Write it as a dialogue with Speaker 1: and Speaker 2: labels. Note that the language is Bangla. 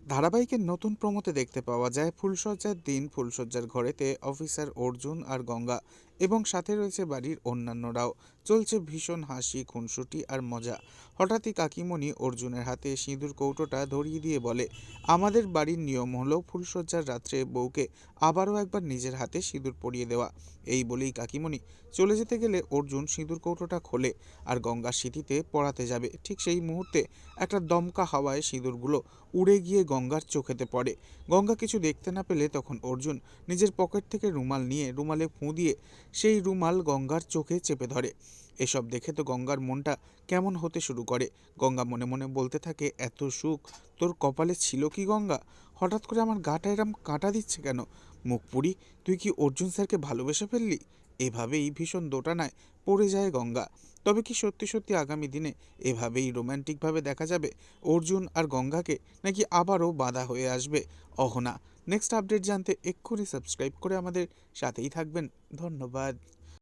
Speaker 1: ধারাবাহিকের নতুন প্রোমোতে দেখতে পাওয়া যায় ফুলশয্যার দিন ফুলশয্যার ঘরেতে অফিসার অর্জুন আর গঙ্গা এবং সাথে রয়েছে বাড়ির অন্যান্যরাও। চলছে ভীষণ হাসি খুনসুটি আর মজা। হঠাৎই কাকিমণি অর্জুনের হাতে সিঁদুর কৌটোটা ধরিয়ে দিয়ে বলে, আমাদের বাড়ির নিয়ম হলো ফুলশয্যার রাত্রে বউকে আবারও একবার নিজের হাতে সিঁদুর পরিয়ে দেওয়া। এই বলেই কাকিমণি চলে যেতে গেলে অর্জুন সিঁদুর কৌটোটা খোলে আর গঙ্গার সিঁথিতে পড়াতে যাবে। ঠিক সেই মুহূর্তে একটা দমকা হাওয়ায় সিঁদুরগুলো উড়ে গিয়ে গঙ্গার চোখেতে পড়ে। গঙ্গা কিছু দেখতে না পেলে তখন অর্জুন নিজের পকেট থেকে রুমাল নিয়ে রুমালে ফুঁ দিয়ে সেই রুমাল গঙ্গার চোখে চেপে ধরে। এসব দেখে তো গঙ্গার মনটা কেমন হতে শুরু করে। গঙ্গা মনে মনে বলতে থাকে, এত সুখ তোর কপালে ছিল কি গঙ্গা? হঠাৎ করে আমার গাটা এরম কাঁটা দিচ্ছে কেন? মুখ পুরি, তুই কি অর্জুন স্যারকে ভালোবেসে ফেললি? এভাবেই ভীষণ দোটানায় পড়ে যায় গঙ্গা। তবে কি সত্যি সত্যি আগামী দিনে এভাবেই রোম্যান্টিকভাবে দেখা যাবে অর্জুন আর গঙ্গাকে, নাকি আবারও বাধা হয়ে আসবে অহনা? নেক্সট আপডেট জানতে এক্ষুনি সাবস্ক্রাইব করে আমাদের সাথেই থাকবেন। ধন্যবাদ।